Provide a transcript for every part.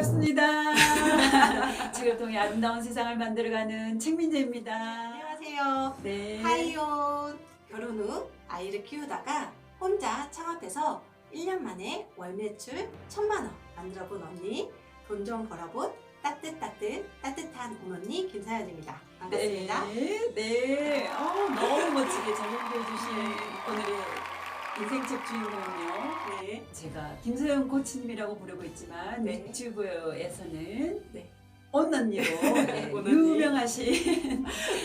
반갑습니다. 책을 통해 아름다운 세상을 만들어가는 책민재입니다. 안녕하세요. 네. 하이온. 결혼 후 아이를 키우다가 혼자 창업해서 1년 만에 월 매출 1,000만 원 만들어본 언니, 돈 좀 벌어본 따뜻한 언니 김사연입니다. 반갑습니다. 네. 너무 멋지게 잘 연기해주신 오늘의 인생책 주인공은요. 네. 제가 김소영 코치님이라고 부르고 있지만 네. 유튜브에서는 네. 언언니로 네, 언언니. 유명하신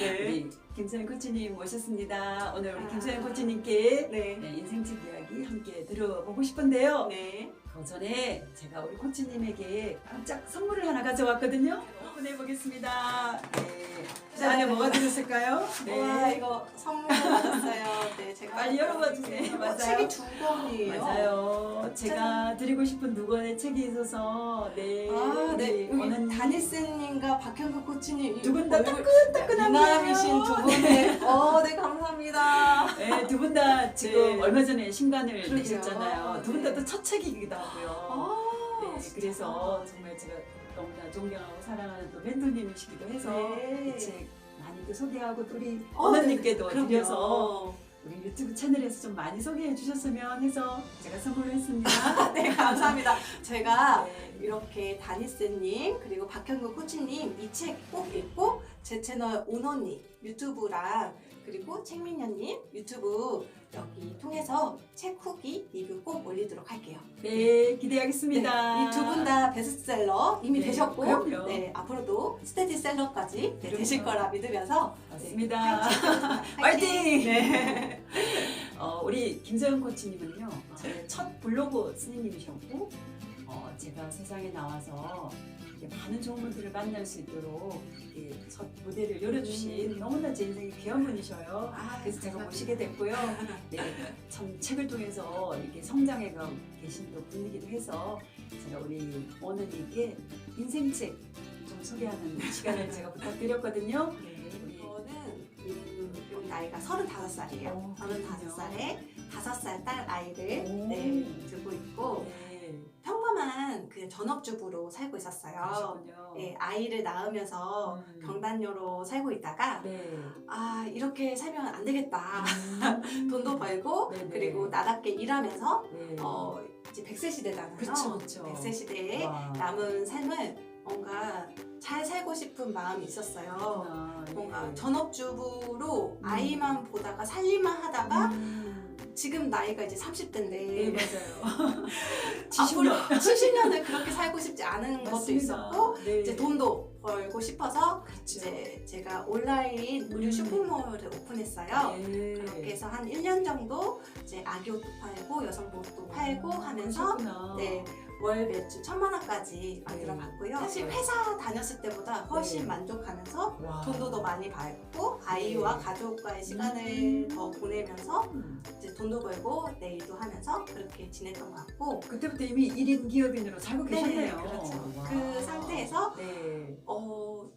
네. 우리 김소영 코치님 모셨습니다. 오늘 우리 아. 김소영 코치님께 네. 네, 인생책 이야기 함께 들어보고 싶은데요. 네. 그 전에 제가 우리 코치님에게 깜짝 선물을 하나 가져왔거든요. 오픈해 보겠습니다. 네. 자, 안에 뭐가 들었을까요? 와, 이거 선물 받았어요. 네, 제가 빨리 열어봐 주세요. 맞아요. 책이 2권이에요. 맞아요. 제가 드리고 싶은 두 권의 책이 있어서 네. 아, 네. 우리 여기 오는 다니쌤님과 박현구 코치님 두 분 다 얼굴 따끈따끈한데요. 미남이신 두 분의 네, 감사합니다. 네, 두 분 다 지금 네. 얼마 전에 신간을 그러게요. 내셨잖아요. 두 분 다 네. 또 첫 책이기도 하고요. 아, 네, 진짜. 그래서 정말 제가 너무나 존경하고 사랑하는 또 멘토님이시기도 해서 네. 이 책 많이 또 소개하고 또 우리 어, 어머님께도 그럼요. 드려서 우리 유튜브 채널에서 좀 많이 소개해 주셨으면 해서 제가 선물을 했습니다. 네, 감사합니다. 제가 네. 이렇게 다니스님 그리고 박현구 코치님 이 책 꼭 읽고 제 채널 온언니 유튜브랑 그리고 책민녀님 유튜브 여기 통해서 책 후기 리뷰 꼭 올리도록 할게요. 네, 기대하겠습니다. 이 두 분 다 베스트셀러 이미 네, 되셨고 그럼요. 네, 앞으로도 스테디셀러까지 그럼요. 되실 거라 믿으면서 맞습니다. 네, 파이팅! 네. 우리 김소영 코치님은요, 저의 첫 블로그 스님이셨고, 제가 세상에 나와서 이렇게 많은 좋은 분들을 만날 수 있도록 이렇게 첫 무대를 열어주신 너무나 제 인생의 귀한 분이셔요. 아, 그래서 제가 감사합니다. 모시게 됐고요. 네, 참 책을 통해서 이렇게 성장해가 계신 또 분이기도 해서 제가 우리 어머니께 인생책 좀 소개하는 시간을 제가 부탁드렸거든요. 우리 저는 나이가 35살이에요. 그렇군요. 35살에 5살 딸 아이를 오. 네, 두고 있고 네, 평범한 그 전업주부로 살고 있었어요. 그러시군요. 네, 아이를 낳으면서 경단녀로 살고 있다가 네. 아 이렇게 살면 안 되겠다. 돈도 벌고 네네. 그리고 나답게 일하면서 네. 이제 100세 시대잖아요. 그쵸, 그쵸. 100세 시대에 와. 남은 삶을 뭔가 잘 살고 싶은 마음이 있었어요. 그렇구나. 뭔가 예. 전업주부로 아이만 보다가 살림만 하다가 지금 나이가 이제 30대인데 네, 맞아요. 앞으로 70년을 그렇게 살고 싶지 않은 것도 맞습니다. 있었고 네. 이제 돈도 벌고 싶어서 그렇죠. 이제 제가 온라인 의류 쇼핑몰을 오픈했어요. 네. 그렇게 해서 한 1년 정도 이제 아기 옷도 팔고 여성복 옷도 팔고 하면서 그러셨구나. 네, 월 매출 1,000만 원까지 만들어 봤고요. 사실 회사 다녔을 때보다 훨씬 네. 만족하면서 와. 돈도 더 많이 벌고 아이와 가족과의 시간을 더 보내면서 이제 돈도 벌고 내 일도 하면서 그렇게 지냈던 것 같고 그때부터 이미 1인 기업인으로 살고 네, 계셨네요. 그렇죠. 와. 그 상태에서 네.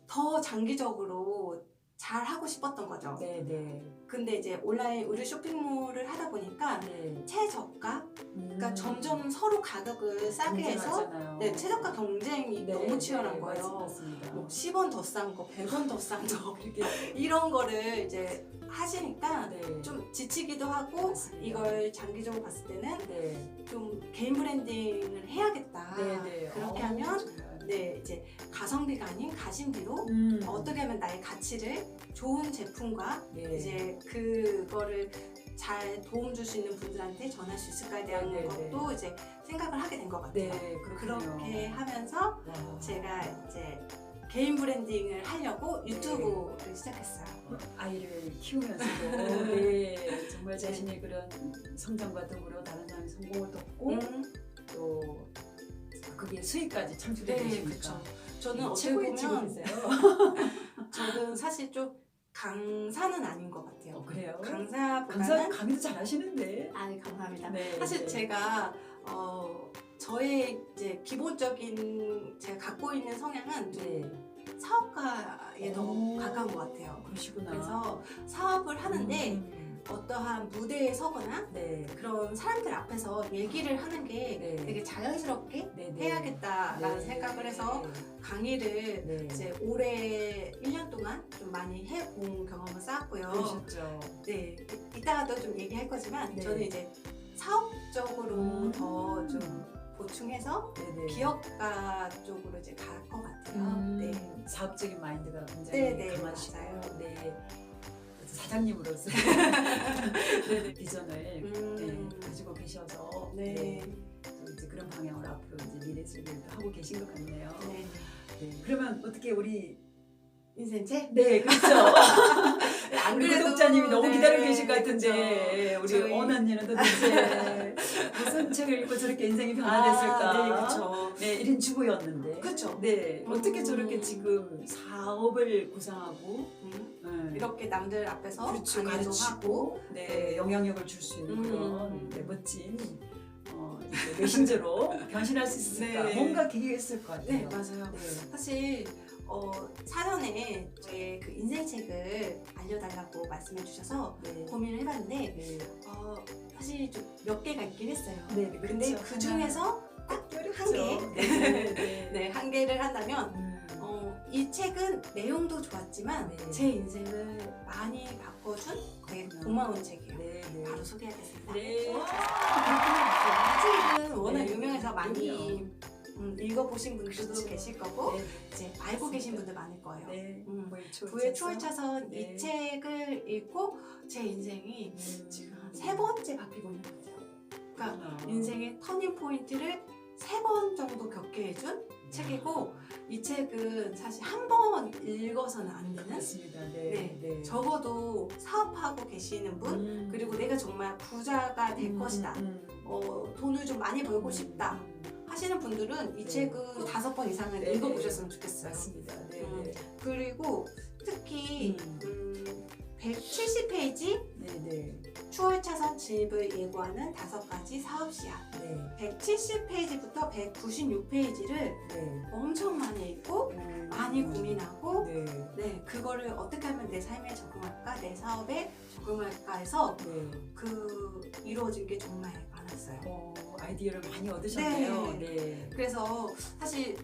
더 장기적으로 잘 하고 싶었던 거죠. 네, 네. 근데 이제 온라인 의류 쇼핑몰을 하다 보니까 네. 최저가 그러니까 점점 서로 가격을 싸게 해서 경쟁하잖아요. 네, 최저가 경쟁이 네, 너무 치열한 네, 거예요. 맞습니다. 뭐 10원 더 싼 거, 100원 더 싼 거 그렇게 이런 거를 이제 하시니까 네. 좀 지치기도 하고 맞습니다. 이걸 장기적으로 봤을 때는 네. 좀 개인 브랜딩을 해야겠다. 네, 네. 그렇게 하면 정말. 네, 이제 가성비가 아닌 가심비로 어떻게 하면 나의 가치를 좋은 제품과 네. 이제 그거를 잘 도움 줄 수 있는 분들한테 전할 수 있을까에 대한 네, 네, 네. 것도 이제 생각을 하게 된 것 같아요. 네, 그렇군요. 그렇게 하면서 와. 제가 이제 개인 브랜딩을 하려고 유튜브를 시작했어요. 아이를 키우면서도 네, 정말 자신의 그런 성장과 더불어 다른 사람의 성공을 돕고 또 그게 수익까지 창출되되니까 그렇죠. 저는 어떻게 최고의 보면 직업이세요. 저는 사실 좀 강사는 아닌 것 같아요. 그래요? 강사보다는 강의도 잘하시는데. 아니 감사합니다. 네, 사실 네. 제가 저의 이제 기본적인 제가 갖고 있는 성향은 좀 네. 사업가에 더 오. 가까운 것 같아요. 그러시구나. 그래서 사업을 하는데 어떠한 무대에 서거나 네. 그런 사람들 앞에서 얘기를 하는 게 네. 되게 자연스럽게 네네. 해야겠다라는 네. 생각을 해서 강의를 네. 이제 올해 1년 동안 좀 많이 해본 경험을 쌓았고요. 그러셨죠. 네, 이따가도 좀 얘기할 거지만 네. 저는 이제 사업적으로 더 좀 보충해서 네네. 기업가 쪽으로 이제 갈 것 같아요. 네. 사업적인 마인드가 굉장히 네네, 강하시고, 맞아요. 네. 사장님으로서 네, 비전을 네, 가지고 계셔서 네. 또 이제 그런 방향으로 앞으로 이제 미래 세계를 하고 계신 것 같네요. 네. 네. 그러면 어떻게 우리 인생책? 네 그렇죠. 안 우리 그래도 구독자님이 너무 네, 기다리고 계실 것 같은데 우리 저희- 언언니는 도대체 무슨 책을 읽고 저렇게 인생이 변화됐을까? 네, 그렇죠. 네, 1인 주부였는데. 그쵸. 네, 어떻게 저렇게 지금 사업을 구상하고 이렇게 남들 앞에서 그렇죠, 강의도 하고 가르치고 네, 네. 영향력을 줄 수 있는 그런 음. 네, 멋진 이제 메신저로 변신할 수 있을까? 네. 뭔가 계기가 있을 것 같아요. 네, 맞아요. 네. 사실 사전에 제 그 인생책을 알려달라고 말씀해 주셔서 네. 고민을 해봤는데 네. 사실 좀 몇 개가 있긴 했어요. 네, 근데 그렇죠. 그 중에서 딱 한 개, 네, 네. 네, 한 개를 한다면 이 책은 내용도 좋았지만 네. 제 인생을 많이 바꿔준 되게 고마운 책이에요. 네, 네. 바로 소개하겠습니다. 네. 이 책은 워낙 네, 유명해서 많이 그럼요. 읽어보신 분들도 그렇죠. 계실 거고 네, 이제 알고 계신 맞습니다. 분들 많을 거예요. 네. 부의 추월차선 네. 이 책을 읽고 제 인생이 지금 한 3번째 바뀌고 있는 것 같아요. 그러니까 인생의 터닝 포인트를 3번 정도 겪게 해준 책이고 이 책은 사실 한 번 읽어서는 안 되는 맞습니다. 네. 네. 적어도 사업하고 계시는 분 그리고 내가 정말 부자가 될 것이다 돈을 좀 많이 벌고 싶다 하시는 분들은 이 네. 책을 5번 이상은 네, 읽어보셨으면 좋겠어요. 맞습니다. 네, 음. 네. 그리고 특히 170페이지 네, 네. 추월차선 진입을 예고하는 5가지 사업 시약 네. 170페이지부터 196페이지를 네. 엄청 많이 읽고 많이 고민하고 네. 네, 그거를 어떻게 하면 내 삶에 적용할까, 내 사업에 적용할까 해서 네. 이루어진 게 정말 많았어요. 아이디어를 많이 얻으셨네요. 네. 그래서 사실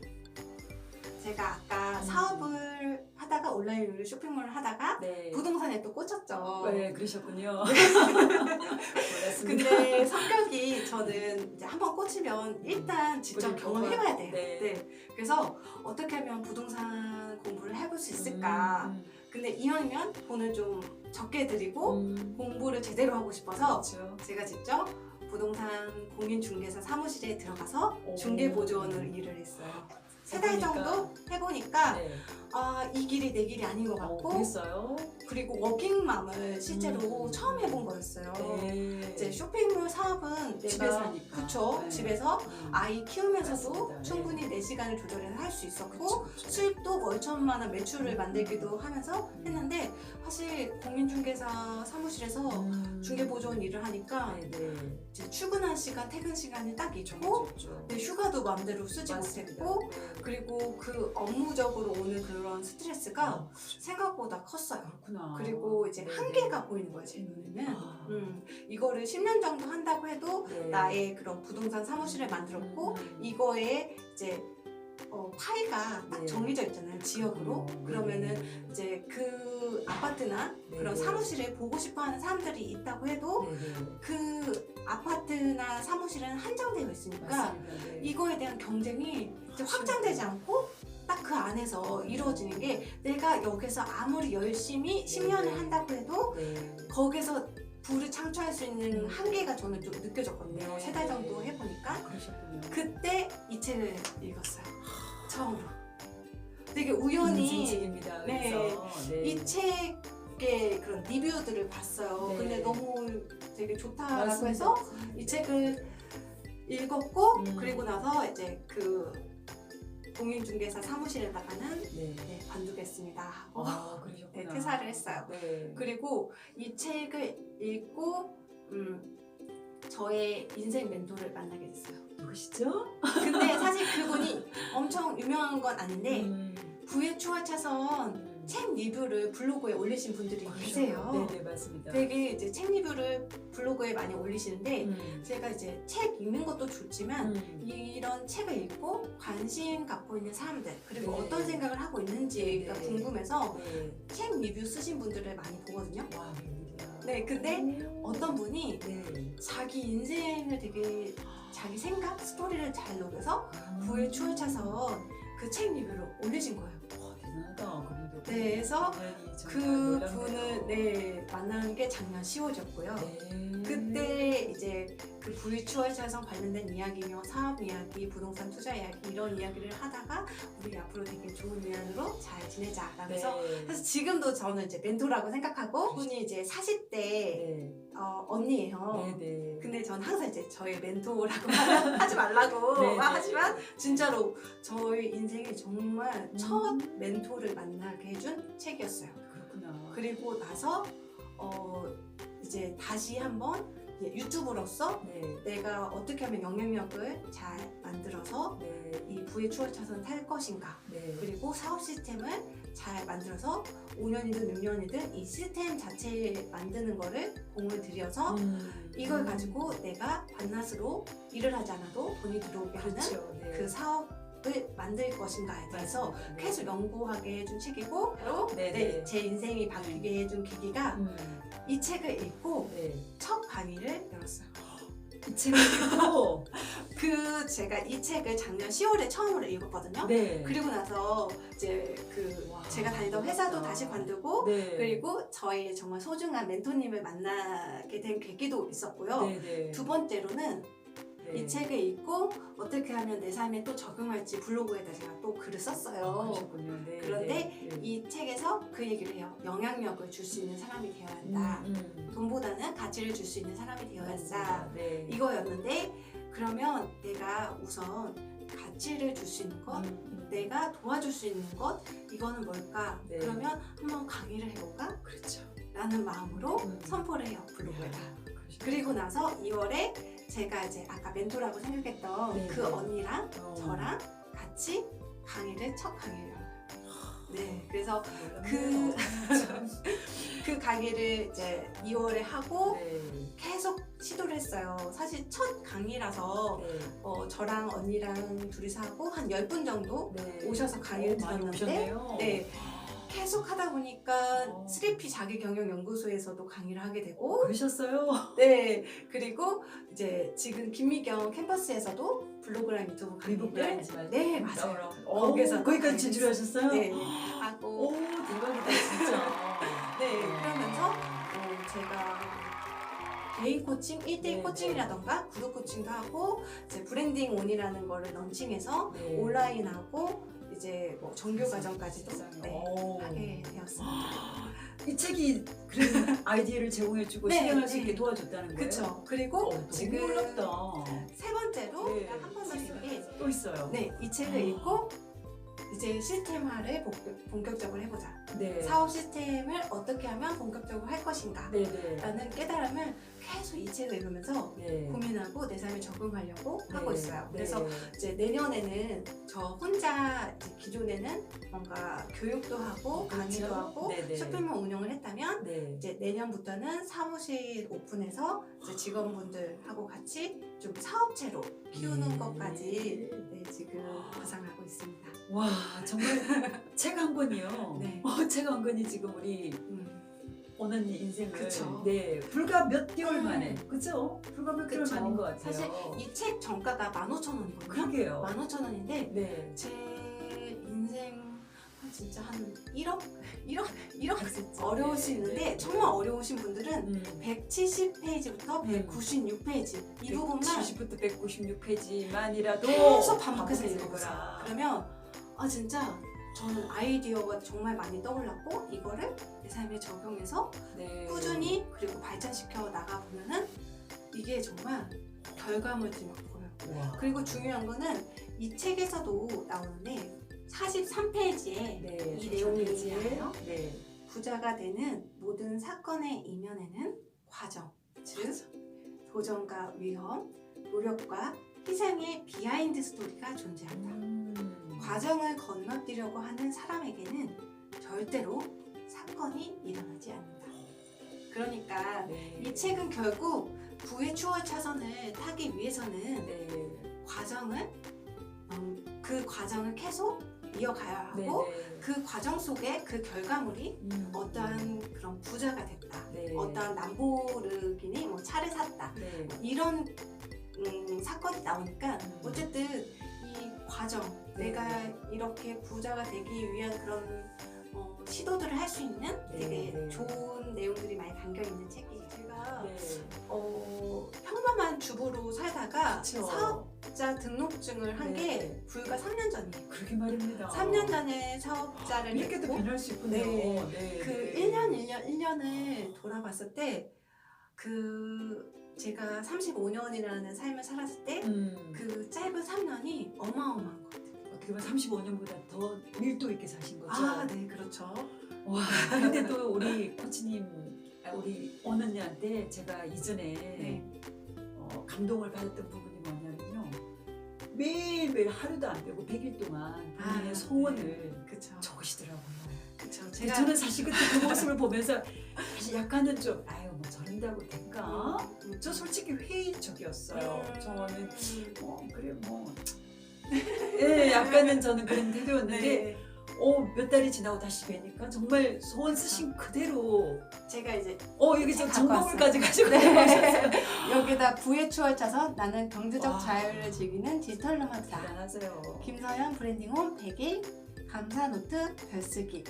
제가 아까 사업을 하다가 온라인으로 쇼핑몰을 하다가 네. 부동산에 또 꽂혔죠. 네, 그러셨군요. 몰랐습니다. 근데 성격이 저는 이제 한번 꽂히면 일단 직접 우리 경험해봐야 돼요. 네. 그래서 어떻게 하면 부동산 공부를 해볼 수 있을까. 근데 이왕이면 돈을 좀 적게 들이고 공부를 제대로 하고 싶어서 그렇죠. 제가 직접 부동산 공인중개사 사무실에 들어가서 오. 중개보조원으로 일을 했어요. 3달 해보니까. 정도 해보니까 네. 이 길이 내 길이 아닌 것 같고 그랬어요? 그리고 워킹맘을 실제로 처음 해본 거였어요. 네. 이제 쇼핑몰 사업은 집에서 하니까. 그쵸. 네. 집에서 아이 키우면서도 맞습니다. 네. 충분히 내 시간을 조절해서 할 수 있었고 그쵸, 그쵸. 수입도 월천만한 매출을 만들기도 하면서 했는데 사실 공인중개사 사무실에서 중개보조원 일을 하니까 네, 네. 이제 출근한 시간, 퇴근 시간이 딱 있고 그렇죠. 내 휴가도 마음대로 쓰지 맞습니다. 못했고 네. 그리고 그 업무적으로 오는 그런 스트레스가 생각보다 컸어요. 그렇구나. 그리고 이제 네, 한계가 보이는 거예요, 제 눈에는. 아. 이거를 10년 정도 한다고 해도 네. 나의 그런 부동산 사무실을 만들었고 이거에 이제 파이가 딱 네. 정해져 있잖아요, 지역으로. 네. 그러면은 이제 그 아파트나 네, 그런 네. 사무실에 보고 싶어하는 사람들이 있다고 해도 네, 네. 그 아파트나 사무실은 한정되어 있으니까 맞습니다. 네. 이거에 대한 경쟁이 이제 확장되지 않고 딱 그 안에서 이루어지는 게 내가 여기서 아무리 열심히 10년을 한다고 해도 네. 거기서 부를 창출할 수 있는 한계가 저는 좀 느껴졌거든요. 네. 3달 정도 해보니까. 그러셨군요. 그때 이 책을 읽었어요. 처음으로. 되게 우연히 책입니다. 네. 그래서 네. 이 책의 그런 리뷰들을 봤어요. 네. 근데 너무 되게 좋다라고 맞습니다. 해서 이 책을 읽었고 음. 그리고 나서 이제 그 공인중개사 사무실에다가는 네. 네, 관두겠습니다 하고 그러셨구나. 네, 퇴사를 했어요. 네. 그리고 이 책을 읽고 저의 인생 멘토를 만나게 됐어요. 누구시죠? 근데 사실 그분이 엄청 유명한 건 아닌데 음. 부의 추월차선 책 리뷰를 블로그에 올리신 분들이 계세요. 네네 맞습니다. 되게 이제 책 리뷰를 블로그에 많이 올리시는데 음. 제가 이제 책 읽는 것도 좋지만 음. 이런 책을 읽고 관심 갖고 있는 사람들 그리고 네. 어떤 생각을 하고 있는지가 네. 궁금해서 네. 책 리뷰 쓰신 분들을 많이 보거든요. 와 웬일이야. 네, 근데 어떤 분이 네. 자기 인생을 되게 자기 생각, 스토리를 잘 녹여서 부의 추월 차선 그 책 리뷰를 올리신 거예요. 와 대단하다. 그분도. 네, 그래서 인연이 그 정말 놀랍네요. 분을 네, 만나는 게 작년 10월이었고요. 네. 그때 이제 그 부의 추월 차선 관련된 이야기며 사업 이야기, 부동산 투자 이야기 이런 이야기를 하다가 우리 앞으로 되게 좋은 인연으로 잘 지내자라면서 네. 그래서 지금도 저는 이제 멘토라고 생각하고 분이 이제 40대 네. 언니예요. 네네. 근데 전 항상 이제 저의 멘토라고 하지 말라고 네, 네. 하지만 진짜로 저희 인생에 정말 첫 음. 멘토를 만나게 해준 책이었어요. 그렇구나. 그리고 나서 이제 다시 한번 유튜브로서 네. 내가 어떻게 하면 영향력을 잘 만들어서 네. 이 부의 추월 차선 탈 것인가 네. 그리고 사업 시스템을 잘 만들어서 5년이든 6년이든 이 시스템 자체 만드는 거를 공을 들여서 이걸 가지고 내가 반나스로 일을 하지 않아도 돈이 들어오게 하는 그렇죠. 네. 그 사업을 만들 것인가에 대해서 맞습니다. 네. 계속 연구하게 해준 책이고 바로 네, 네, 네. 제 인생이 바뀌게 해준 계기가 이 책을 읽고 네. 첫 강의를 열었어요. 이 책을 읽고 제가 이 책을 작년 10월에 처음으로 읽었거든요. 네. 그리고 나서 이제 와, 제가 다니던 회사도 놀랍다. 다시 관두고 네. 그리고 저희 정말 소중한 멘토님을 만나게 된 계기도 있었고요. 네네. 두 번째로는 네. 이 책을 읽고 어떻게 하면 내 삶에 또 적용할지 블로그에다 제가 또 글을 썼어요. 그러셨군요. 네. 그런데 네. 네. 이 책에서 그 얘기를 해요. 영향력을 줄 수 있는 사람이 되어야 한다. 돈보다는 가치를 줄 수 있는 사람이 되어야 한다. 맞습니다. 네. 이거였는데 그러면 내가 우선 가치를 줄 수 있는 것, 내가 도와줄 수 있는 것 이거는 뭘까? 네. 그러면 한번 강의를 해볼까? 그렇죠. 라는 마음으로 선포를 해요. 블로그에다. 그리고 나서 2월에 제가 이제 아까 멘토라고 생각했던 네, 그 네. 언니랑 저랑 같이 첫 강의를 열어요. 네, 그래서 그 강의를 이제 2월에 하고 네. 계속 시도를 했어요. 사실 첫 강의라서 네. 저랑 언니랑 둘이서 하고 한 10분 정도 네. 오셔서 강의를 많이 들었는데 오셨네요. 네. 계속 하다 보니까 어. 3P 자기경영연구소에서도 강의를 하게 되고 그러셨어요? 네, 그리고 이제 지금 김미경 캠퍼스에서도 블로그랑 유튜브 미국 강의를 브라인지만. 네, 맞아요. 거기서 거기까지 강의를 진출하셨어요? 네, 하고 오 대박이다 진짜. 네, 그러면서 제가 개인 코칭, 1대1 네, 코칭이라던가 그룹 코칭도 하고 이제 브랜딩 온이라는 거를 런칭해서 네. 온라인하고 이제 뭐 정규 과정까지도 세상에. 네, 오. 하게 되었습니다. 이 책이 그런 아이디어를 제공해주고 네, 실행할 수 네. 있게 도와줬다는 거예요? 그쵸. 그리고 너무 지금 놀랍다. 세 번째로 네. 한 번 더 드린 게 또 있어요. 네, 이 책을 읽고 이제 시스템화를 본격적으로 해보자. 네. 사업 시스템을 어떻게 하면 본격적으로 할 것인가 네네. 라는 깨달음을 계속 이 책을 읽으면서 네. 고민하고 내 삶에 적응하려고 네. 하고 있어요. 그래서 네. 이제 내년에는 저 혼자 이제 기존에는 뭔가 교육도 하고 강의도 그렇죠. 하고 네네. 쇼핑몰 운영을 했다면 네. 이제 내년부터는 사무실 오픈해서 이제 직원분들하고 같이 좀 사업체로 키우는 것까지 네, 지금 구상하고 있습니다. 와 정말 책 한 권이요. 네. 책 한 권이 지금 우리 오는 인생을 그쵸. 네 불과 몇 개월 만에 그죠? 불과 몇 개월 그쵸. 만인 것 같아요. 사실 이 책 정가가 15,000원이거든요. 그러게요. 15,000원인데 네. 제 인생 진짜 한 1억? 1억? 진짜. 어려울 수 네, 있는데 네. 정말 어려우신 분들은 170페이지부터 196페이지 이 부분만 70부터 196페이지만이라도 계속 반복해서 읽어보세요. 그러면 진짜 저는 아이디어가 정말 많이 떠올랐고 이거를 내 삶에 적용해서 네. 꾸준히 그리고 발전시켜 나가보면은 이게 정말 결과물들이 막 보여요. 와. 그리고 중요한 거는 이 책에서도 나오는데 43페이지에 네. 이 내용이 있잖아요. 네. 부자가 되는 모든 사건의 이면에는 과정, 즉 도전과 위험, 노력과 희생의 비하인드 스토리가 존재한다. 과정을 건너뛰려고 하는 사람에게는 절대로 사건이 일어나지 않는다. 그러니까 네. 이 책은 결국 부의 추월 차선을 타기 위해서는 네. 과정을 그 과정을 계속 이어가야 네. 하고 네. 그 과정 속에 그 결과물이 어떠한 그런 부자가 됐다, 네. 어떠한 람보르기니 뭐 차를 샀다, 네. 이런 사건이 나오니까 음. 어쨌든 이 과정, 네. 내가 이렇게 부자가 되기 위한 그런 시도들을 할 수 있는 네, 되게 네. 좋은 내용들이 많이 담겨 있는 책이에요. 제가 네. 평범한 주부로 살다가 그쵸. 사업자 등록증을 한 게 네. 불과 3년 전이에요. 그러게 말입니다. 3년 전에 사업자를 이렇게도 냈고 변할 수 있군요. 네. 네. 그 네. 1년을 돌아봤을 때 제가 35년이라는 삶을 살았을 때 그 짧은 3년이 어마어마한 것 같아요. 어떻게 보면 35년보다 더 밀도 있게 사신 거죠. 아, 네, 그렇죠. 와, 근데 또 우리 코치님, 우리 언니한테 제가 이전에 네. 감동을 받았던 부분이 뭐냐면요. 매일매일 하루도 안 빼고 100일 동안 본인의 소원을 그렇죠. 적으시더라고요. 그렇죠. 저는 사실 그때 그 모습을 보면서 약간은 좀 아유 뭐 저런다고 될까? 저 솔직히 회의적이었어요. 저는 그래 뭐 예, 약간은 저는 그런 태도였는데 네. 몇 달이 지나고 다시 뵈니까 정말 소원 쓰신 그대로 제가 이제 여기서 갖고 정보물까지 가지고 네. 나오셨어요. 여기다 부의 추월 차선 나는 경제적 와. 자유를 즐기는 디지털 노마드다. 대단하세요. 김서연 브랜딩홈 100일 감사 노트 별쓰기.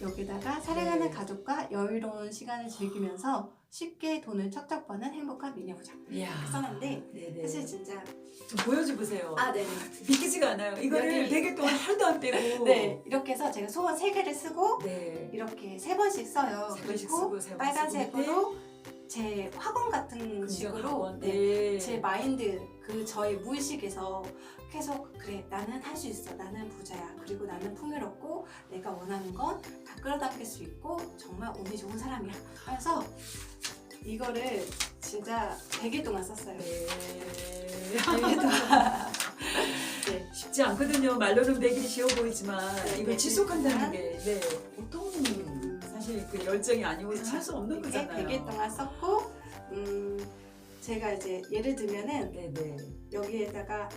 여기다가 사랑하는 네. 가족과 여유로운 시간을 즐기면서 쉽게 돈을 척척 버는 행복한 미녀부자. 이야. 이렇게 써놨는데 네네. 사실 진짜 좀 보여줘 보세요. 네네. 믿기지가 않아요. 이거를 여기- 100일 동안 하루도 안 빼고 네, 이렇게 해서 제가 소원 3개를 쓰고 네. 이렇게 3번씩 써요. 세 번씩 그리고 쓰고 세 번씩 빨간색으로 제 학원 같은 식으로 긍정학원. 네, 네. 제 마인드, 저의 무의식에서 계속 그래 나는 할 수 있어, 나는 부자야, 그리고 나는 풍요롭고 내가 원하는 건 다 끌어당길 수 있고 정말 운이 좋은 사람이야 하면서 이거를 진짜 100일 동안 썼어요. 네. 100일 동안. 네. 쉽지 않거든요. 말로는 100일이 쉬워 보이지만 네, 이걸 네, 지속한다는 네. 게 보통 사실 그 열정이 아니고서 할 수 없는 이게 거잖아요. 100일 동안 썼고 제가 이제 예를 들면은 네네. 여기에다가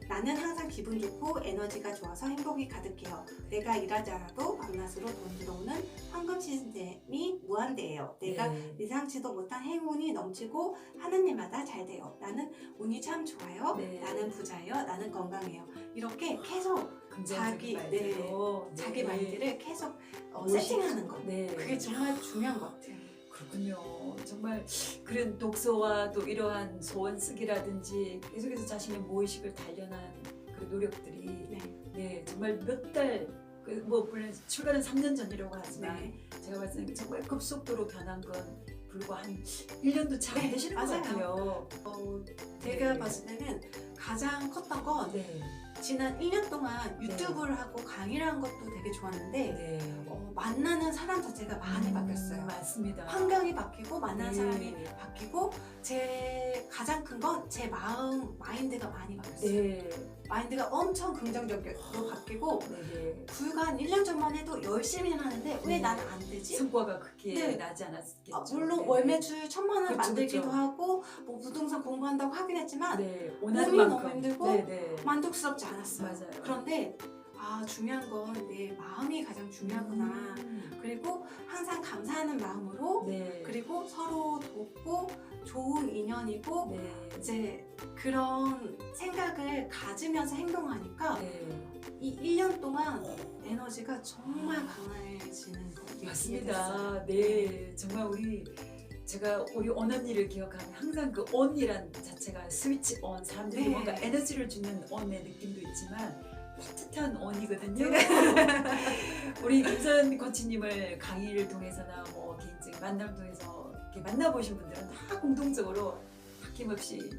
나는 항상 기분 좋고 에너지가 좋아서 행복이 가득해요. 내가 일하지 않아도 밤낮으로 돈 들어오는 황금 시스템이 무한대예요. 내가 네. 예상치도 못한 행운이 넘치고 하는 일마다 잘 돼요. 나는 운이 참 좋아요. 네. 나는 부자예요. 나는 건강해요. 이렇게 계속 자기, 말대로 자기 마인드를 계속 멋있- 세팅하는 거. 네. 그게 정말 중요한 것 같아요. 그렇군요. 정말 그런 독서와 또 이러한 소원 쓰기라든지 계속해서 자신의 무의식을 단련한 그 노력들이 네. 정말 몇 달, 물론 출간은 3년 전이라고 하지만 네. 제가 봤을 때 정말 급속도로 변한 건 불과 한 1년도 잘 안 네, 되시는 것 맞아요. 같아요. 제가 네. 봤을 때는 가장 컸던 건 네. 지난 1년 동안 유튜브를 하고 강의를 한 것도 되게 좋았는데 네. 만나는 사람 자체가 많이 바뀌었어요. 맞습니다. 환경이 바뀌고 만나는 네. 사람이 바뀌고 제 가장 큰 건 제 마인드가 많이 바뀌었어요. 네. 마인드가 엄청 긍정적으로 바뀌고 네. 불과 한 1년 전만 해도 열심히는 하는데 왜 네. 나는 안 되지? 성과가 그렇게 네. 나지 않았겠죠. 물론 네. 월 매출 1,000만 원 그쵸, 만들기도 그쵸. 하고 뭐 부동산 공부한다고 하긴 했지만 네. 원하는 몸이 만큼. 너무 힘들고 네. 만족스럽지 않았어요. 맞아요. 그런데 중요한 건 내 마음이 가장 중요하구나. 그리고 항상 감사하는 마음으로 네. 그리고 서로 돕고 좋은 인연이고 네. 이제 그런 생각을 가지면서 행동하니까 네. 이 1년 동안 에너지가 정말 강해지는 것 같아요. 맞습니다. 네. 정말 제가 우리 언니를 기억하면 항상 그 on이란 자체가 스위치 on, 사람들이 네. 뭔가 에너지를 주는 on의 느낌도 있지만 따뜻한 on이거든요. 우리 김선 코치님을 강의를 통해서나 뭐 개인적인 만남을 통해서 이렇게 만나보신 분들은 다 공통적으로 아낌없이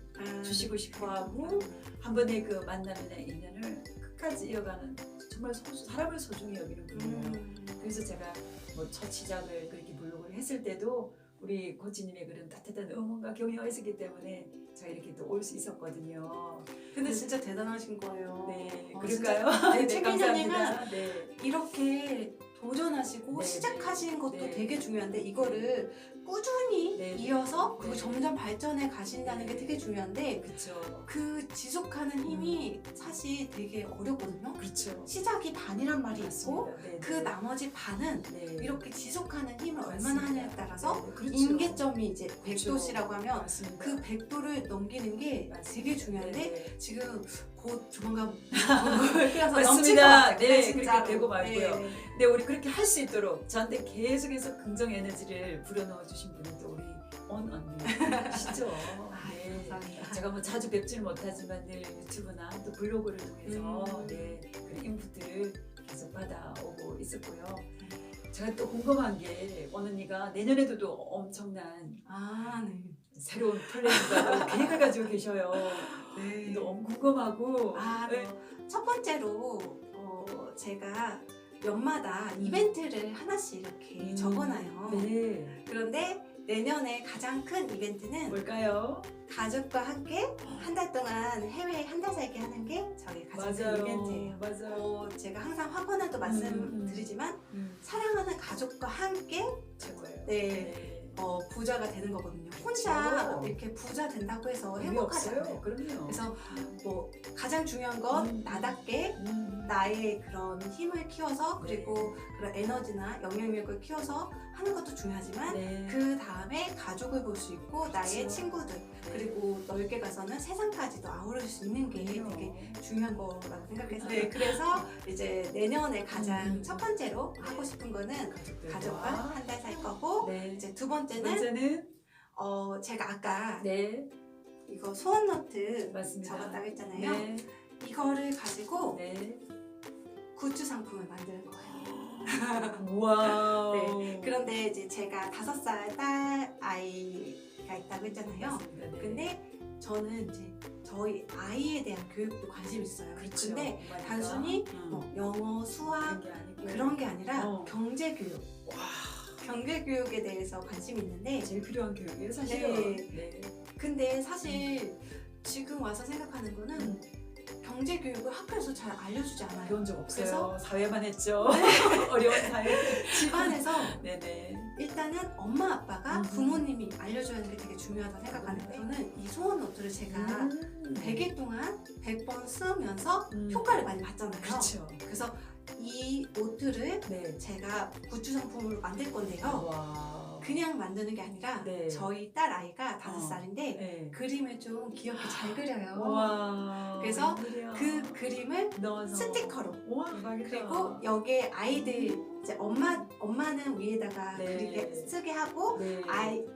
주시고 싶어하고 한 번의 그 만남이나 인연을 끝까지 이어가는 정말 사람을 소중히 여기는 분이에요. 그래서 제가 뭐 첫 시작을 그렇게 블로그를 했을 때도 우리 코치님의 그런 따뜻한 응원과 격려가 있었기 때문에 제가 이렇게 또 올 수 있었거든요. 근데 진짜 대단하신 거예요. 네, 어, 그럴까요? 진짜, 네, 네, 최민정님은 감사합니다. 네. 이렇게 도전하시고 네, 시작하신 것도 네. 되게 중요한데 이거를 꾸준히 네, 이어서 그리고 네. 점점 발전해 가신다는 게 네. 되게 중요한데 그렇죠. 그 지속하는 힘이 사실 되게 어렵거든요. 그렇죠. 시작이 반이란 말이 있고 맞습니다. 네, 그 네. 나머지 반은 네. 이렇게 지속하는 힘을 얼마나 맞습니다. 하느냐에 따라서 네, 그렇죠. 임계점이 이제 그렇죠. 100도시라고 하면 맞습니다. 그 100도를 넘기는 게 맞습니다. 되게 중요한데 네, 네. 지금 곧 조만간 그래서 넘칠 것 맞습니다. 같아요. 네, 진짜로. 그렇게 되고 말고요. 네. 네, 우리 그렇게 할 수 있도록 저한테 계속해서 긍정 에너지를 불어넣어 주신 분은 또 우리 언 언니시죠. 네. 감사합니다. 제가 뭐 자주 뵙지는 못하지만 늘 유튜브나 또 블로그를 통해서 네, 그 인풋들을 계속 받아오고 있었고요. 제가 또 궁금한 게 언 언니가 내년에도 또 엄청난 아, 네. 새로운 플랜과 또 계획을 가지고 계셔요. 네. 너무 궁금하고. 아, 네. 첫 번째로 제가 연마다 이벤트를 하나씩 이렇게 적어놔요. 네. 그런데 내년에 가장 큰 이벤트는 뭘까요? 가족과 함께 한 달 동안 해외에 한 달 살기 하는 게 저희 가장 큰 이벤트예요. 맞아요. 제가 항상 확언해도 말씀드리지만 사랑하는 가족과 함께 최고예요. 네. 부자가 되는 거거든요. 혼자 그렇죠. 이렇게 부자 된다고 해서 의미 행복하지 없어요. 않아요. 그럼요. 그래서 뭐 가장 중요한 건 나답게 나의 그런 힘을 키워서 그리고 그런 에너지나 영향력을 키워서 하는 것도 중요하지만 네. 그 다음에 가족을 볼 수 있고 나의 그렇죠. 친구들 그리고 넓게 가서는 세상까지도 아우를 수 있는 게 되게 중요한 거라고 생각해서 네, 그래서 이제 내년에 가장 첫 번째로 하고 싶은 거는 가족과 한 달 살 거고 네. 이제 두 두 번째는 번째는 제가 아까 네. 이거 소원 노트 맞습니다. 적었다고 했잖아요. 네. 이거를 가지고 네. 굿즈 상품을 만드는 거예요. 와우. 네. 그런데 이제 제가 5살 딸 아이가 있다고 했잖아요. 맞습니다. 네. 근데 저는 이제 저희 아이에 대한 교육도 관심 있어요. 그렇죠. 근데 그러니까. 단순히 뭐 영어, 수학 그런 게 아니고 그런 게 아니라 어. 경제 교육, 와, 경제 교육에 대해서 관심이 있는데 제일 필요한 교육이에요, 사실은. 네. 근데 사실 지금 와서 생각하는 거는 경제 교육을 학교에서 잘 알려주지 않아요. 배운 적 없어요. 그래서 사회만 했죠. 어려운 사회. 집안에서 네네. 일단은 엄마 아빠가 음. 부모님이 알려줘야 하는 게 되게 중요하다고 생각하는데 저는 이 소원 노트를 제가 100일 동안 100번 쓰면서 효과를 많이 봤잖아요. 그렇죠. 그래서 이 노트를 네. 제가 굿즈 상품으로 만들 건데요. 와. 그냥 만드는 게 아니라 네. 저희 딸 아이가 5살인데 네. 그림을 좀 귀엽게 잘 그려요. 와. 그래서 웬일이야. 그 그림을 넣어서. 스티커로 와, 대박이다. 그리고 여기에 아이들 이제 엄마는 위에다가 네. 그리게 쓰게 하고 네.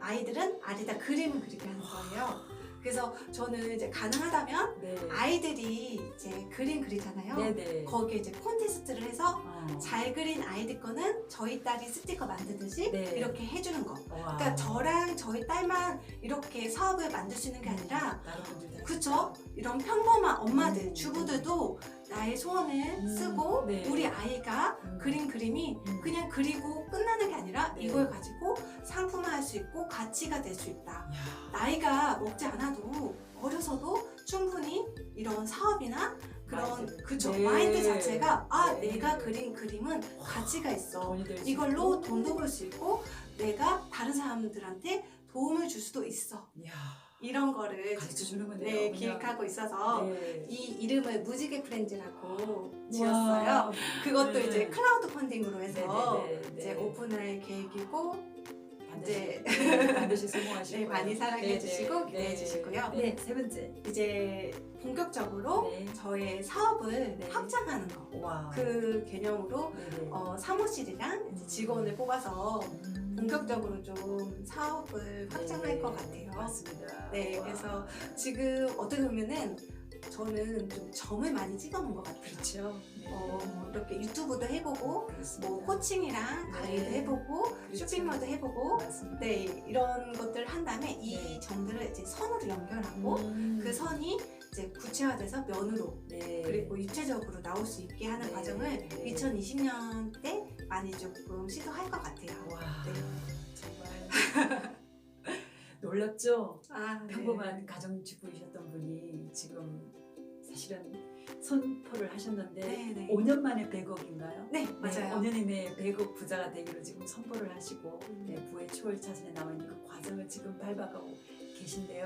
아이들은 아래다 그림을 그리게 하는 거예요. 그래서 저는 이제 가능하다면 네. 아이들이 이제 그림 그리잖아요. 네네. 거기에 이제 콘테스트를 해서 어. 잘 그린 아이들 거는 저희 딸이 스티커 만드듯이 네. 이렇게 해주는 거. 와. 그러니까 저랑 저희 딸만 이렇게 사업을 만들 수 있는 게 아니라 다른 분들 다 그쵸? 이런 평범한 엄마들, 음. 주부들도 나의 소원을 쓰고 네. 우리 아이가 그린 그림이 그냥 그리고 끝나는 게 아니라 네. 이걸 가지고 상품화할 수 있고 가치가 될 수 있다. 야. 나이가 먹지 않아도 어려서도 충분히 이런 사업이나 그런 마인드. 그쵸 네. 마인드 자체가 네. 내가 그린 그림은 가치가 있어. 돈이 될수 이걸로 있고. 돈도 벌 수 있고 내가 다른 사람들한테 도움을 줄 수도 있어. 야. 이런 거를 가르쳐 지금 주는 거네요. 네, 그냥. 기획하고 있어서 네. 이 이름을 무지개 프렌즈라고 지었어요. 와. 그것도 네. 이제 클라우드 펀딩으로 해서 네네네. 이제 오픈할 계획이고 이제 반드시 성공하실 네, 거예요. 많이 사랑해 네네. 주시고 기대해 주시고요. 네. 세 번째. 이제 본격적으로 네. 저의 사업을 네. 확장하는 거. 와. 그 개념으로 네네. 사무실이랑 이제 직원을 뽑아서 본격적으로 좀 사업을 확장할 네. 것 같아요. 맞습니다. 네, 와. 그래서 지금 어떻게 보면은 저는 좀 점을 많이 찍어놓은 것 같아요. 그렇죠. 네. 이렇게 유튜브도 해보고, 그렇습니다. 뭐 코칭이랑 강의도 네. 해보고, 그렇죠. 쇼핑몰도 해보고, 맞습니다. 네, 이런 것들을 한 다음에 이 네. 점들을 이제 선으로 연결하고, 그 선이 이제 구체화돼서 면으로 네. 그리고 입체적으로 나올 수 있게 하는 네. 과정을 네. 2020년 때 많이 조금 시도할 것 같아요. 와. 네. 정말 놀랍죠? 아, 네. 평범한 가정주부이셨던 분이 지금 사실은 선포를 하셨는데 네. 5년 만에 100억인가요? 네, 맞아요. 5년 이내에 100억 부자가 되기로 지금 선포를 하시고 네. 부의 초월 차선에 나와 있는 그 과정을 지금 밟아가고 계신데요.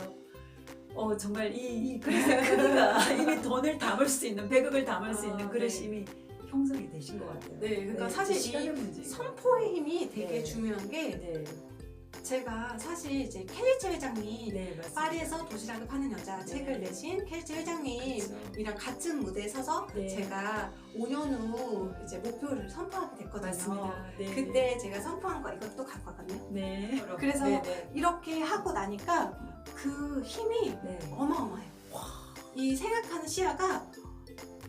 정말 이 그릇의 크기가 이미 돈을 담을 수 있는 100억을 담을 수 있는 그릇이 네. 이미 형성이 되신 것 같아요. 네, 그러니까 이제 사실 시간의 이 문제인 것 선포의 힘이 되게 네. 중요한 게 같아요. 제가 사실 이제 켈리체 회장님 네, 맞습니다. 파리에서 도시락을 파는 여자 네. 책을 내신 켈리체 회장님이랑 그렇죠. 같은 무대에 서서 네. 제가 5년 후 이제 목표를 선포하게 됐거든요. 맞습니다. 네. 그때 제가 선포한 거 이것도 갖고 왔거든요. 네. 그래서 네. 이렇게 하고 나니까 그 힘이 네. 어마어마해요. 이 생각하는 시야가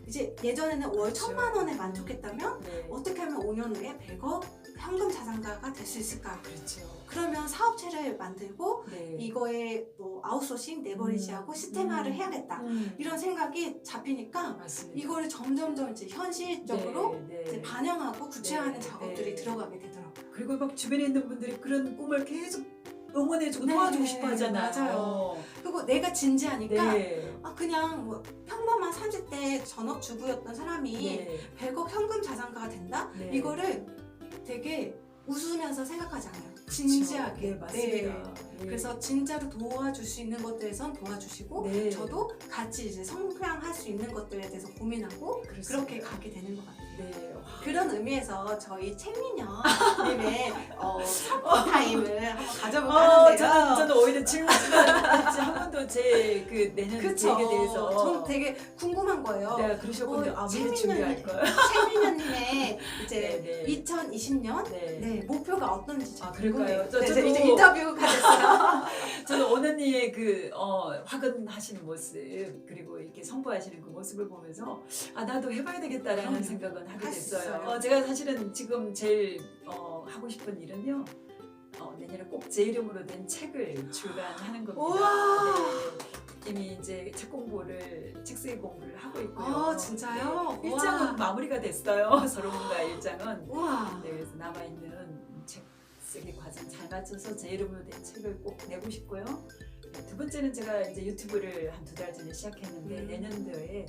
이제 예전에는 월 그렇죠. 1,000만 원에 만족했다면 네. 어떻게 하면 5년 후에 100억 현금 자산가가 될 수 있을까? 그렇죠. 그러면 사업체를 만들고 네. 이거에 뭐 아웃소싱 내버리지하고 시스템화를 해야겠다. 이런 생각이 잡히니까 맞습니다. 이거를 점점점 이제 현실적으로 네, 네. 이제 반영하고 구체화하는 네, 작업들이 네. 들어가게 되더라고요. 그리고 막 주변에 있는 분들이 그런 꿈을 계속 응원해주고 네, 도와주고 싶어 하잖아요. 맞아요. 그리고 내가 진지하니까 네. 그냥 뭐 평범한 30대 전업주부였던 사람이 네. 100억 현금 자산가가 된다? 네. 이거를 되게 웃으면서 생각하지 않아요. 진지하게. 네, 맞습니다. 네. 그래서 진짜로 도와줄 수 있는 것들에선 도와주시고 네. 저도 같이 이제 성장할 수 있는 것들에 대해서 고민하고 그렇습니다. 그렇게 가게 되는 것 같아요. 네. 와. 그런 의미에서 저희 책민녀님의 선포 타임을 한번 가져볼까 하는데요. 저는 오히려 질문지만 한 번도 제 그 내년 그쵸. 계획에 대해서 저는 되게 궁금한 거예요. 네, 그러셨군요. 미리 준비할 걸. 최민현님의 이제 네, 네. 2020년 네. 목표가 어떤지 좀 그럴까요? 궁금해요. 네, 저도 이제 인터뷰가 됐어요. 저는 오너니의 그 화근하시는 모습 그리고 이렇게 선포하시는 그 모습을 보면서 나도 해봐야 되겠다라는 그럼요. 생각은 하게 할수 됐어요. 있어요. 제가 사실은 지금 제일 하고 싶은 일은요. 내년에 꼭 제 이름으로 된 책을 출간하는 겁니다. 우와. 네, 이미 이제 책 공부를 책쓰기 공부를 하고 있고요. 진짜요? 네, 우와. 일장은 마무리가 됐어요. 서론과 일장은. 우와. 네, 그래서 남아 있는 책 쓰기 과정 잘 맞춰서 제 이름으로 된 책을 꼭 내고 싶고요. 네, 두 번째는 제가 이제 유튜브를 한 2달 전에 시작했는데 내년도에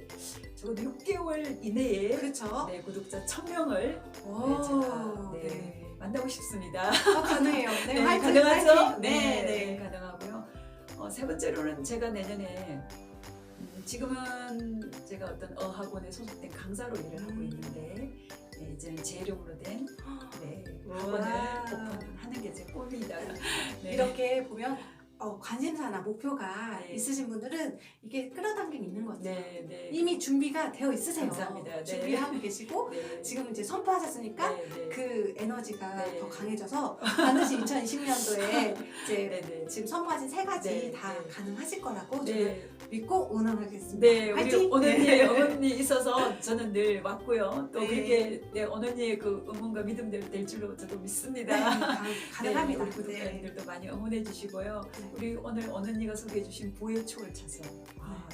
적어도 6개월 이내에 그렇죠. 네, 구독자 1,000명을 오. 제가 네. 만나고 싶습니다. 가능해요. 네, 네, 화이팅, 가능하죠? 화이팅. 네, 네. 가능하고요. 세 번째로는 제가 내년에 지금은 제가 어떤 어학원에 소속된 강사로 일을 하고 있는데 네, 이제는 제 이름으로 된 학원을 우와. 오픈하는 게 제 꿈입니다. 네. 이렇게 보면 관심사나 목표가 네. 있으신 분들은 이게 끌어당김이 있는 것 같아요. 네, 네. 이미 준비가 되어 있으세요. 감사합니다. 네. 준비하고 계시고 네. 지금 이제 선포하셨으니까 네, 네. 그 에너지가 네. 더 강해져서 반드시 2020년도에 이제 네, 네. 지금 선포하신 3가지 네, 다 네. 가능하실 거라고 저는 네, 믿고 응원하겠습니다. 네, 우리 화이팅! 언언니의 응원이 있어서 저는 늘 왔고요. 또 네. 그게 언언니의 그 응원과 믿음대로 될 줄로 저도 믿습니다. 가능합니다. 네, 우리 구독자님들도 많이 응원해 주시고요. 네. 우리 오늘 언언니가 소개해 주신 부의 초월 차선.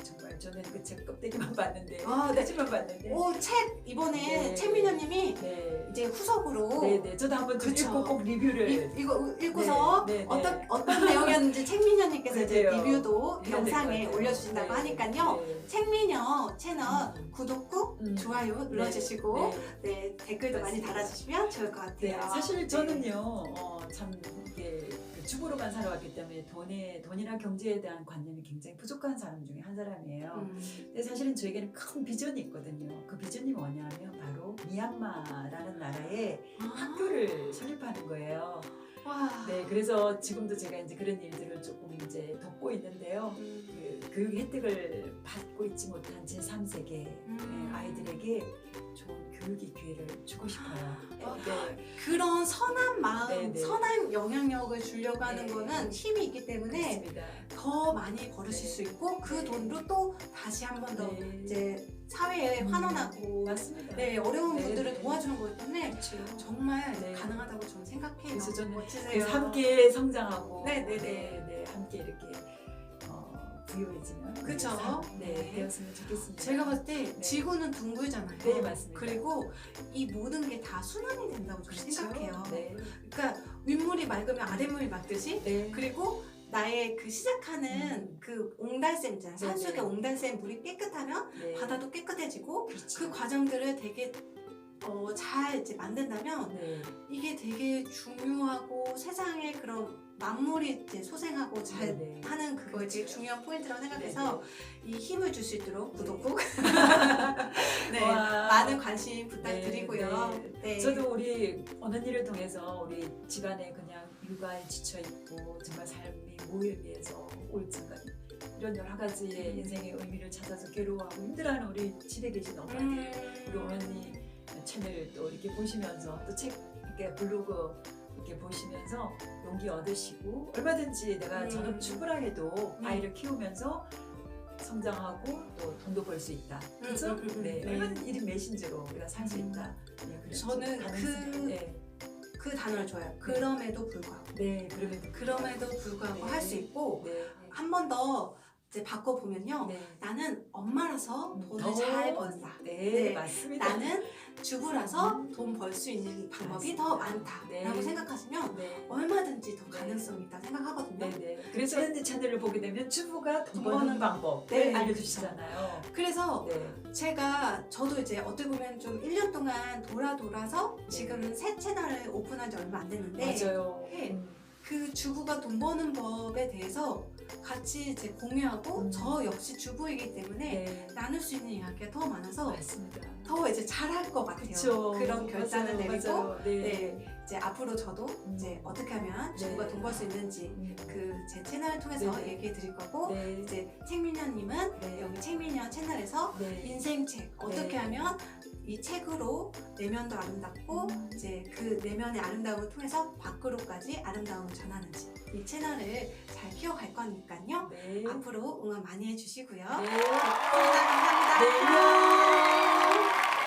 정말 저는 그 책 껍데기만 봤는데, 네. 껍데기만 봤는데. 책 이번에 네. 최민현님이 네. 이제 후속으로 네, 저도 한번 좀 그쵸. 읽고 꼭 리뷰를. 이거 읽고서 네, 네, 어떤 내용이었는지 책민현님께서 이제 맞아요. 리뷰도 해야 될것 영상에 같아요. 올려주신다고 네, 하니까요. 네. 책민현 채널 구독 꾹 음. 좋아요 눌러주시고 네. 댓글도 많이 맞습니다. 달아주시면 좋을 것 네, 같아요. 사실 저는요, 참 이게 그 주부로만 살아왔기 때문에 돈이나 경제에 대한 관념이 굉장히 부족한 사람 중에 한 사람이에요. 근데 사실은 저에게는 큰 비전이 있거든요. 그 비전이 뭐냐면 바로 미얀마라는 나라에 학교를 설립하는 거예요. 와. 네, 그래서 지금도 제가 이제 그런 일들을 조금 이제 돕고 있는데요. 그 교육 혜택을 받고 있지 못한 제3세계 아이들에게 좋은 교육의 기회를 주고 싶어요. 네. 그런 선한 마음, 네, 네. 선한 영향력을 주려고 하는 네. 거는 힘이 있기 때문에 그렇습니다. 더 많이 벌으실 네. 수 있고 그 네. 돈으로 또 다시 한 번 더 네. 이제 사회에 환원하고 맞습니다. 네, 어려운 네, 분들을 네. 도와주는 거기 때문에 그렇죠. 정말 네. 가능하다고 저는 생각해요. 그래서 저는 멋지세요. 그래서 함께 성장하고 네, 네, 네. 함께 이렇게 부유해지는 그쵸? 네. 되었으면 좋겠습니다. 제가 봤을 때 네. 지구는 둥글잖아요. 네, 맞습니다. 그리고 이 모든 게 다 순환이 된다고 저는 그렇죠? 생각해요. 네. 그러니까 윗물이 맑으면 아랫물이 맑듯이 네. 그리고 나의 그 시작하는 그 옹달샘 있잖아요. 네네. 산속의 옹달샘 물이 깨끗하면 네. 바다도 깨끗해지고 그렇죠. 그 과정들을 되게 잘 이제 만든다면 네. 이게 되게 중요하고 세상에 그런 만물이 이제 소생하고 잘 네네. 하는 그거에 되게 그렇죠. 중요한 포인트라고 생각해서 이 힘을 줄 수 있도록 구독 꾹 네, 와. 많은 관심 부탁드리고요. 네, 네. 저도 우리 언니를 통해서 우리 집안에 그냥 육아에 지쳐 있고 정말 삶이 무의미해서 우울증 같은 이런 여러 가지의 인생의 의미를 찾아서 괴로워하고 힘들어하는 우리 집에 계신 엄마들, 우리 언니 채널 또 이렇게 보시면서 또 책 이렇게 블로그 이렇게 보시면서 용기 얻으시고 얼마든지 내가 전업 출근을 해도 아이를 키우면서 성장하고 또 돈도 벌 수 있다. 그렇죠? 네. 네. 얼마든지 1인 메신저로 우리가 살 수 있다. 네, 그래서 저는 가능성이- 네. 그 단어를 좋아해요. 그럼에도 불구하고. 네, 그럼에도 불구하고 네. 할 수 있고 네. 한 번 더 이제 바꿔보면요. 네. 나는 엄마라서 돈을 더- 잘 번다. 네, 네. 맞습니다. 나는 주부라서 돈 벌 수 있는 방법이 더 맞습니다. 많다라고 네. 생각하시면 네. 얼마든지 더 네. 가능성이 있다 생각하거든요. 네, 네. 그래서 언니 채널을 보게 되면 주부가 돈 돈 버는 버는 방법을 네, 알려주시잖아요. 그래서 네. 저도 이제 어떻게 보면 좀 1년 동안 돌아서 네. 지금은 새 채널을 오픈한 지 얼마 안 됐는데 맞아요. 네. 그 주부가 돈 버는 법에 대해서 같이 이제 공유하고 저 역시 주부이기 때문에 네. 나눌 수 있는 이야기가 더 많아서 맞습니다. 더 이제 잘할 것 같아요. 그쵸. 그런 결단을 맞아요, 내리고 맞아요. 네. 네, 이제 앞으로 저도 이제 어떻게 하면 주부가 네. 돈 벌 수 있는지 음. 그 제 채널을 통해서 네. 얘기해 드릴 거고 네. 이제 책미녀님은 네. 여기 책미녀 채널에서 네. 인생책 어떻게 네. 하면 이 책으로 내면도 아름답고 이제 그 내면의 아름다움을 통해서 밖으로까지 아름다움을 전하는지 이 채널을 잘 키워갈 거니까요. 네. 앞으로 응원 많이 해주시고요. 네. 감사합니다. 네.